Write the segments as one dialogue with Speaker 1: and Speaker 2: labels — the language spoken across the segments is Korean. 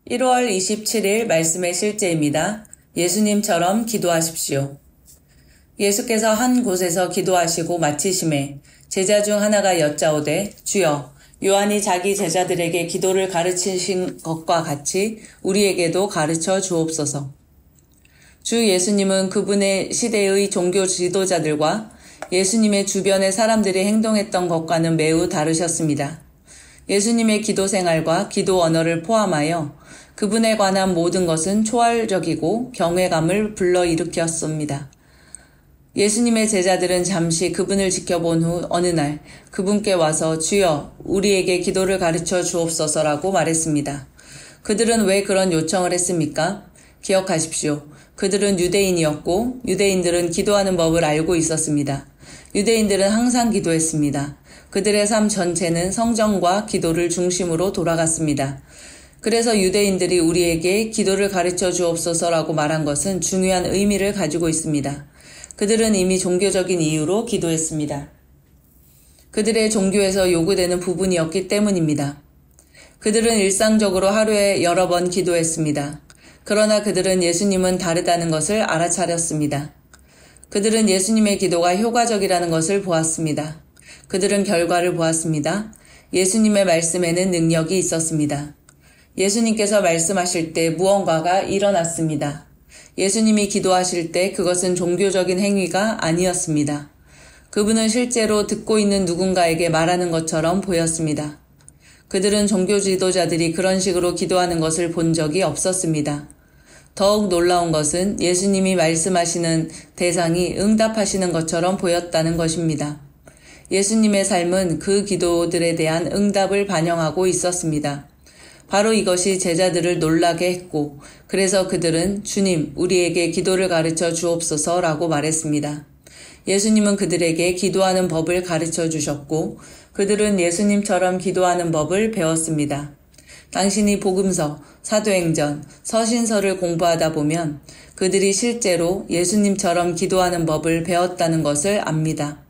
Speaker 1: 1월 27일 말씀의 실제입니다. 예수님처럼 기도하십시오. 예수께서 한 곳에서 기도하시고 마치심에 제자 중 하나가 여짜오되 주여 요한이 자기 제자들에게 기도를 가르치신 것과 같이 우리에게도 가르쳐 주옵소서. 주 예수님은 그분의 시대의 종교 지도자들과 예수님의 주변의 사람들이 행동했던 것과는 매우 다르셨습니다. 예수님의 기도 생활과 기도 언어를 포함하여 그분에 관한 모든 것은 초월적이고 경외감을 불러일으켰습니다. 예수님의 제자들은 잠시 그분을 지켜본 후 어느 날 그분께 와서 주여 우리에게 기도를 가르쳐 주옵소서라고 말했습니다. 그들은 왜 그런 요청을 했습니까? 기억하십시오. 그들은 유대인이었고 유대인들은 기도하는 법을 알고 있었습니다. 유대인들은 항상 기도했습니다. 그들의 삶 전체는 성전과 기도를 중심으로 돌아갔습니다. 그래서 유대인들이 우리에게 기도를 가르쳐 주옵소서라고 말한 것은 중요한 의미를 가지고 있습니다. 그들은 이미 종교적인 이유로 기도했습니다. 그들의 종교에서 요구되는 부분이었기 때문입니다. 그들은 일상적으로 하루에 여러 번 기도했습니다. 그러나 그들은 예수님은 다르다는 것을 알아차렸습니다. 그들은 예수님의 기도가 효과적이라는 것을 보았습니다. 그들은 결과를 보았습니다. 예수님의 말씀에는 능력이 있었습니다. 예수님께서 말씀하실 때 무언가가 일어났습니다. 예수님이 기도하실 때 그것은 종교적인 행위가 아니었습니다. 그분은 실제로 듣고 있는 누군가에게 말하는 것처럼 보였습니다. 그들은 종교 지도자들이 그런 식으로 기도하는 것을 본 적이 없었습니다. 더욱 놀라운 것은 예수님이 말씀하시는 대상이 응답하시는 것처럼 보였다는 것입니다. 예수님의 삶은 그 기도들에 대한 응답을 반영하고 있었습니다. 바로 이것이 제자들을 놀라게 했고 그래서 그들은 주님 우리에게 기도를 가르쳐 주옵소서라고 말했습니다. 예수님은 그들에게 기도하는 법을 가르쳐 주셨고 그들은 예수님처럼 기도하는 법을 배웠습니다. 당신이 복음서, 사도행전, 서신서를 공부하다 보면 그들이 실제로 예수님처럼 기도하는 법을 배웠다는 것을 압니다.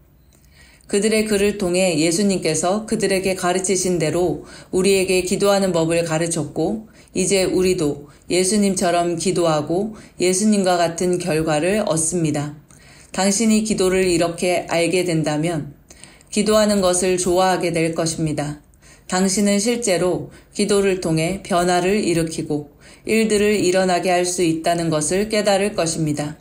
Speaker 1: 그들의 글을 통해 예수님께서 그들에게 가르치신 대로 우리에게 기도하는 법을 가르쳤고 이제 우리도 예수님처럼 기도하고 예수님과 같은 결과를 얻습니다. 당신이 기도를 이렇게 알게 된다면 기도하는 것을 좋아하게 될 것입니다. 당신은 실제로 기도를 통해 변화를 일으키고 일들을 일어나게 할 수 있다는 것을 깨달을 것입니다.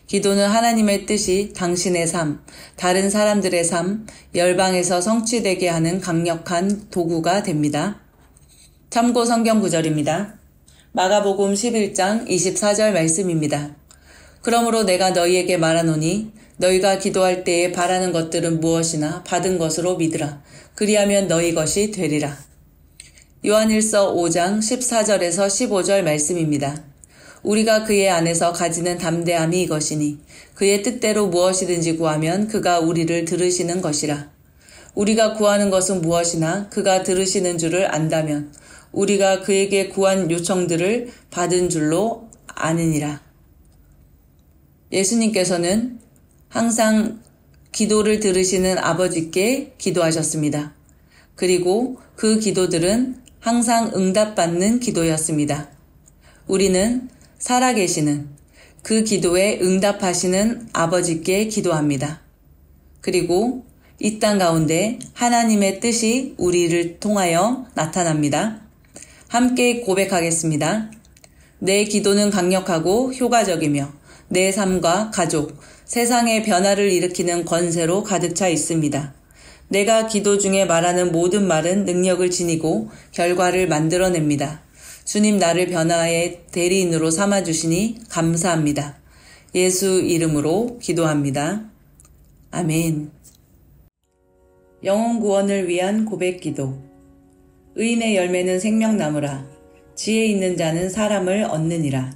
Speaker 1: 기도는 하나님의 뜻이 당신의 삶, 다른 사람들의 삶, 열방에서 성취되게 하는 강력한 도구가 됩니다. 참고 성경 구절입니다. 마가복음 11장 24절 말씀입니다. 그러므로 내가 너희에게 말하노니 너희가 기도할 때에 바라는 것들은 무엇이나 받은 것으로 믿으라. 그리하면 너희 것이 되리라. 요한일서 5장 14절에서 15절 말씀입니다. 우리가 그의 안에서 가지는 담대함이 이것이니 그의 뜻대로 무엇이든지 구하면 그가 우리를 들으시는 것이라. 우리가 구하는 것은 무엇이나 그가 들으시는 줄을 안다면 우리가 그에게 구한 요청들을 받은 줄로 아느니라. 예수님께서는 항상 기도를 들으시는 아버지께 기도하셨습니다. 그리고 그 기도들은 항상 응답받는 기도였습니다. 우리는 살아계시는 그 기도에 응답하시는 아버지께 기도합니다. 그리고 이 땅 가운데 하나님의 뜻이 우리를 통하여 나타납니다. 함께 고백하겠습니다. 내 기도는 강력하고 효과적이며 내 삶과 가족, 세상의 변화를 일으키는 권세로 가득 차 있습니다. 내가 기도 중에 말하는 모든 말은 능력을 지니고 결과를 만들어냅니다. 주님 나를 변화의 대리인으로 삼아주시니 감사합니다. 예수 이름으로 기도합니다. 아멘. 영혼 구원을 위한 고백 기도. 의인의 열매는 생명나무라. 지혜 있는 자는 사람을 얻느니라.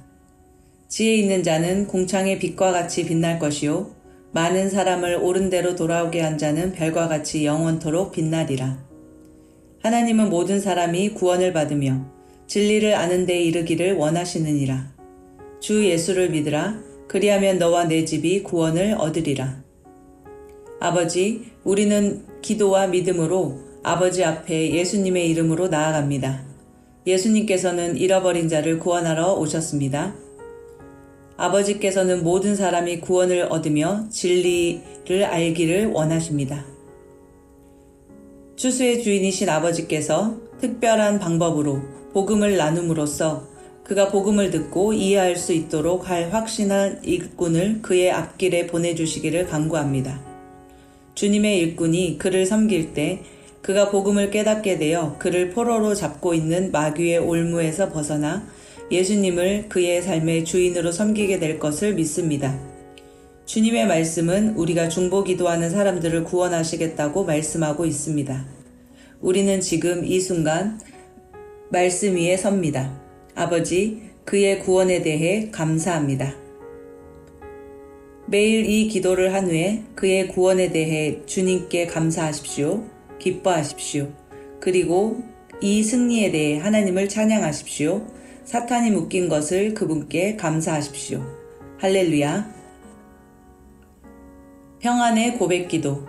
Speaker 1: 지혜 있는 자는 공창의 빛과 같이 빛날 것이요 많은 사람을 옳은 대로 돌아오게 한 자는 별과 같이 영원토록 빛나리라. 하나님은 모든 사람이 구원을 받으며 진리를 아는 데 이르기를 원하시느니라. 주 예수를 믿으라. 그리하면 너와 내 집이 구원을 얻으리라. 아버지, 우리는 기도와 믿음으로 아버지 앞에 예수님의 이름으로 나아갑니다. 예수님께서는 잃어버린 자를 구원하러 오셨습니다. 아버지께서는 모든 사람이 구원을 얻으며 진리를 알기를 원하십니다. 추수의 주인이신 아버지께서 특별한 방법으로 복음을 나눔으로써 그가 복음을 듣고 이해할 수 있도록 할 확신한 일꾼을 그의 앞길에 보내주시기를 간구합니다. 주님의 일꾼이 그를 섬길 때 그가 복음을 깨닫게 되어 그를 포로로 잡고 있는 마귀의 올무에서 벗어나 예수님을 그의 삶의 주인으로 섬기게 될 것을 믿습니다. 주님의 말씀은 우리가 중보기도하는 사람들을 구원하시겠다고 말씀하고 있습니다. 우리는 지금 이 순간 말씀 위에 섭니다. 아버지, 그의 구원에 대해 감사합니다. 매일 이 기도를 한 후에 그의 구원에 대해 주님께 감사하십시오. 기뻐하십시오. 그리고 이 승리에 대해 하나님을 찬양하십시오. 사탄이 묶인 것을 그분께 감사하십시오. 할렐루야. 평안의 고백기도.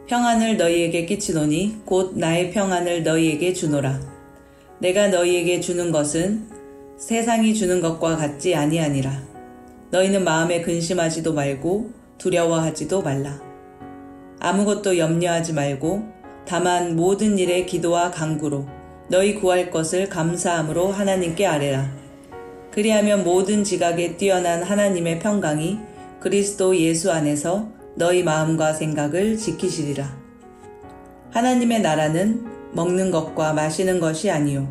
Speaker 1: 평안을 너희에게 끼치노니 곧 나의 평안을 너희에게 주노라. 내가 너희에게 주는 것은 세상이 주는 것과 같지 아니하니라. 너희는 마음에 근심하지도 말고 두려워하지도 말라. 아무것도 염려하지 말고 다만 모든 일에 기도와 간구로 너희 구할 것을 감사함으로 하나님께 아뢰라. 그리하면 모든 지각에 뛰어난 하나님의 평강이 그리스도 예수 안에서 너희 마음과 생각을 지키시리라. 하나님의 나라는 먹는 것과 마시는 것이 아니요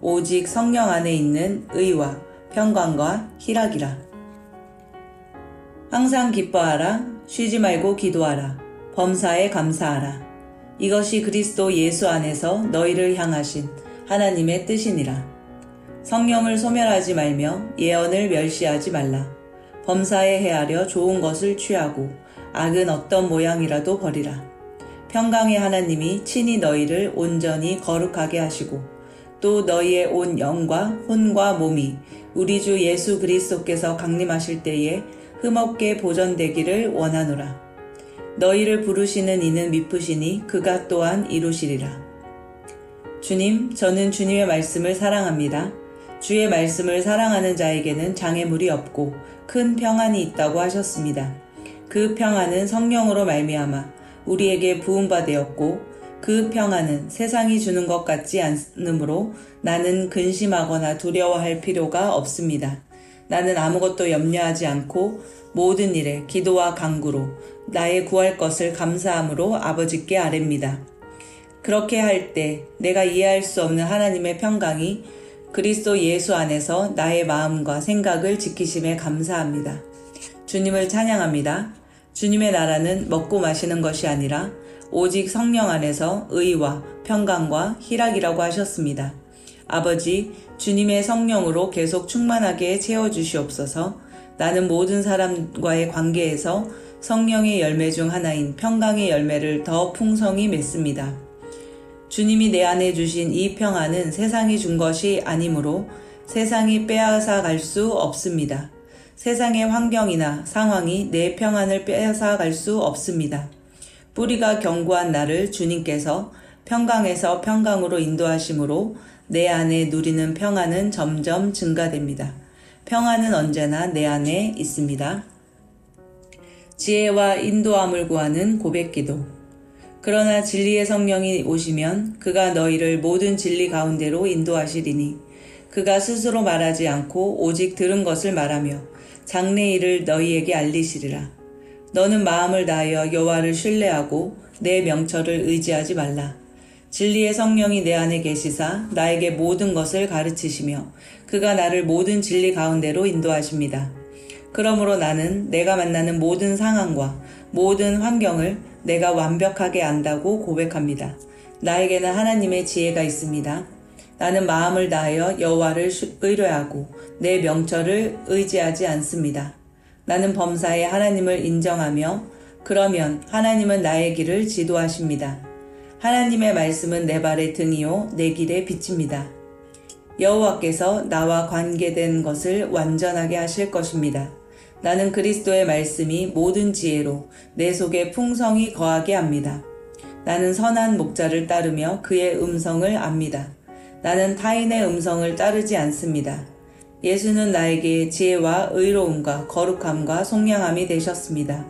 Speaker 1: 오직 성령 안에 있는 의와 평강과 희락이라. 항상 기뻐하라. 쉬지 말고 기도하라. 범사에 감사하라. 이것이 그리스도 예수 안에서 너희를 향하신 하나님의 뜻이니라. 성령을 소멸하지 말며 예언을 멸시하지 말라. 범사에 헤아려 좋은 것을 취하고 악은 어떤 모양이라도 버리라. 평강의 하나님이 친히 너희를 온전히 거룩하게 하시고 또 너희의 온 영과 혼과 몸이 우리 주 예수 그리스도께서 강림하실 때에 흠없게 보존되기를 원하노라. 너희를 부르시는 이는 미쁘시니 그가 또한 이루시리라. 주님, 저는 주님의 말씀을 사랑합니다. 주의 말씀을 사랑하는 자에게는 장애물이 없고 큰 평안이 있다고 하셨습니다. 그 평안은 성령으로 말미암아 우리에게 부음바 되었고 그 평안은 세상이 주는 것 같지 않으므로 나는 근심하거나 두려워할 필요가 없습니다. 나는 아무것도 염려하지 않고 모든 일에 기도와 간구로 나의 구할 것을 감사함으로 아버지께 아뢰입니다. 그렇게 할 때 내가 이해할 수 없는 하나님의 평강이 그리스도 예수 안에서 나의 마음과 생각을 지키심에 감사합니다. 주님을 찬양합니다. 주님의 나라는 먹고 마시는 것이 아니라 오직 성령 안에서 의와 평강과 희락이라고 하셨습니다. 아버지, 주님의 성령으로 계속 충만하게 채워주시옵소서. 나는 모든 사람과의 관계에서 성령의 열매 중 하나인 평강의 열매를 더 풍성히 맺습니다. 주님이 내 안에 주신 이 평안은 세상이 준 것이 아니므로 세상이 빼앗아 갈 수 없습니다. 세상의 환경이나 상황이 내 평안을 빼앗아 갈 수 없습니다. 뿌리가 견고한 나를 주님께서 평강에서 평강으로 인도하심으로 내 안에 누리는 평안은 점점 증가됩니다. 평안은 언제나 내 안에 있습니다. 지혜와 인도함을 구하는 고백기도. 그러나 진리의 성령이 오시면 그가 너희를 모든 진리 가운데로 인도하시리니 그가 스스로 말하지 않고 오직 들은 것을 말하며 장래일을 너희에게 알리시리라. 너는 마음을 다하여 여호와를 신뢰하고 내 명철을 의지하지 말라. 진리의 성령이 내 안에 계시사 나에게 모든 것을 가르치시며 그가 나를 모든 진리 가운데로 인도하십니다. 그러므로 나는 내가 만나는 모든 상황과 모든 환경을 내가 완벽하게 안다고 고백합니다. 나에게는 하나님의 지혜가 있습니다. 나는 마음을 다하여 여호와를 의뢰하고 내 명철을 의지하지 않습니다. 나는 범사에 하나님을 인정하며 그러면 하나님은 나의 길을 지도하십니다. 하나님의 말씀은 내 발의 등이요 내 길의 빛입니다. 여호와께서 나와 관계된 것을 완전하게 하실 것입니다. 나는 그리스도의 말씀이 모든 지혜로 내 속에 풍성히 거하게 합니다. 나는 선한 목자를 따르며 그의 음성을 압니다. 나는 타인의 음성을 따르지 않습니다. 예수는 나에게 지혜와 의로움과 거룩함과 속량함이 되셨습니다.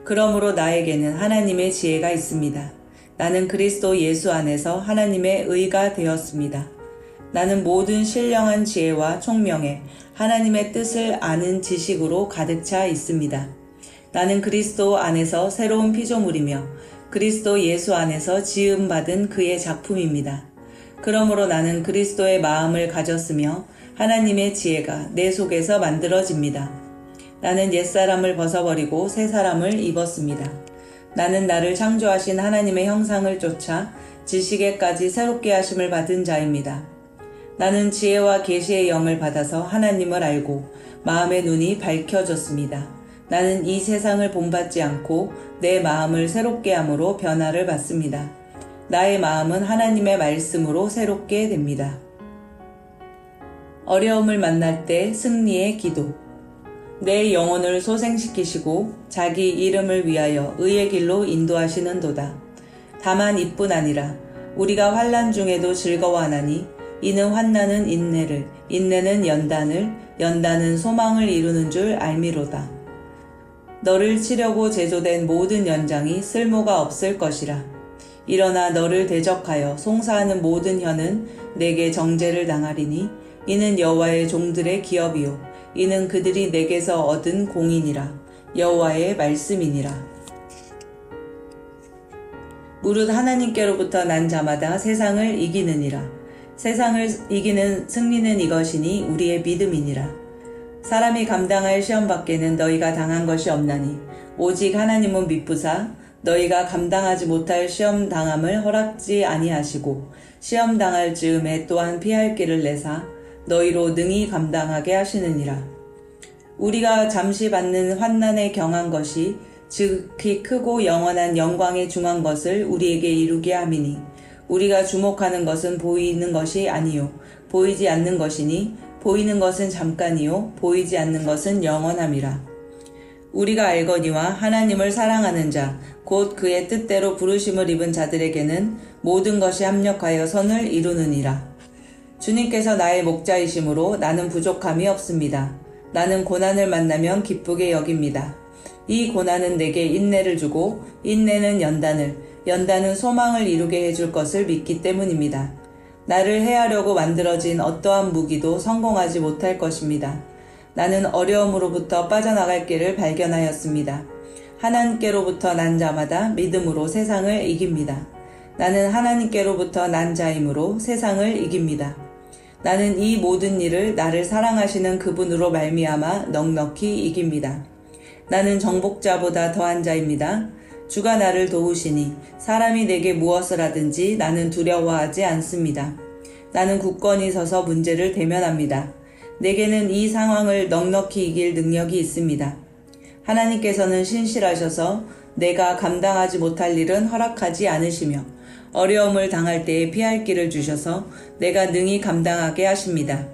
Speaker 1: 그러므로 나에게는 하나님의 지혜가 있습니다. 나는 그리스도 예수 안에서 하나님의 의가 되었습니다. 나는 모든 신령한 지혜와 총명에 하나님의 뜻을 아는 지식으로 가득 차 있습니다. 나는 그리스도 안에서 새로운 피조물이며 그리스도 예수 안에서 지음받은 그의 작품입니다. 그러므로 나는 그리스도의 마음을 가졌으며 하나님의 지혜가 내 속에서 만들어집니다. 나는 옛사람을 벗어버리고 새 사람을 입었습니다. 나는 나를 창조하신 하나님의 형상을 쫓아 지식에까지 새롭게 하심을 받은 자입니다. 나는 지혜와 계시의 영을 받아서 하나님을 알고 마음의 눈이 밝혀졌습니다. 나는 이 세상을 본받지 않고 내 마음을 새롭게 함으로 변화를 받습니다. 나의 마음은 하나님의 말씀으로 새롭게 됩니다. 어려움을 만날 때 승리의 기도. 내 영혼을 소생시키시고 자기 이름을 위하여 의의 길로 인도하시는도다. 다만 이뿐 아니라 우리가 환난 중에도 즐거워하나니 이는 환난은 인내를, 인내는 연단을, 연단은 소망을 이루는 줄 알미로다. 너를 치려고 제조된 모든 연장이 쓸모가 없을 것이라. 일어나 너를 대적하여 송사하는 모든 혀는 내게 정죄를 당하리니 이는 여호와의 종들의 기업이요 이는 그들이 내게서 얻은 공이니라. 여호와의 말씀이니라. 무릇 하나님께로부터 난 자마다 세상을 이기느니라. 세상을 이기는 승리는 이것이니 우리의 믿음이니라. 사람이 감당할 시험 밖에는 너희가 당한 것이 없나니 오직 하나님은 미쁘사 너희가 감당하지 못할 시험 당함을 허락지 아니하시고 시험 당할 즈음에 또한 피할 길을 내사 너희로 능히 감당하게 하시느니라. 우리가 잠시 받는 환난에 경한 것이 즉히 크고 영원한 영광에 중한 것을 우리에게 이루게 함이니 우리가 주목하는 것은 보이는 것이 아니요 보이지 않는 것이니 보이는 것은 잠깐이요 보이지 않는 것은 영원함이라. 우리가 알거니와 하나님을 사랑하는 자 곧 그의 뜻대로 부르심을 입은 자들에게는 모든 것이 합력하여 선을 이루느니라. 주님께서 나의 목자이심으로 나는 부족함이 없습니다. 나는 고난을 만나면 기쁘게 여깁니다. 이 고난은 내게 인내를 주고 인내는 연단을, 연단은 소망을 이루게 해줄 것을 믿기 때문입니다. 나를 해하려고 만들어진 어떠한 무기도 성공하지 못할 것입니다. 나는 어려움으로부터 빠져나갈 길을 발견하였습니다. 하나님께로부터 난 자마다 믿음으로 세상을 이깁니다. 나는 하나님께로부터 난 자이므로 세상을 이깁니다. 나는 이 모든 일을 나를 사랑하시는 그분으로 말미암아 넉넉히 이깁니다. 나는 정복자보다 더한 자입니다. 주가 나를 도우시니 사람이 내게 무엇을 하든지 나는 두려워하지 않습니다. 나는 굳건히 서서 문제를 대면합니다. 내게는 이 상황을 넉넉히 이길 능력이 있습니다. 하나님께서는 신실하셔서 내가 감당하지 못할 일은 허락하지 않으시며 어려움을 당할 때에 피할 길을 주셔서 내가 능히 감당하게 하십니다.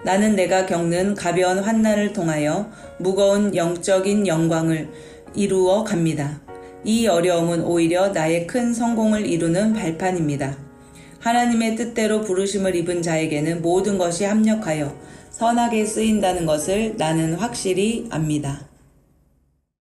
Speaker 1: 나는 내가 겪는 가벼운 환난을 통하여 무거운 영적인 영광을 이루어 갑니다. 이 어려움은 오히려 나의 큰 성공을 이루는 발판입니다. 하나님의 뜻대로 부르심을 입은 자에게는 모든 것이 합력하여 선하게 쓰인다는 것을 나는 확실히 압니다.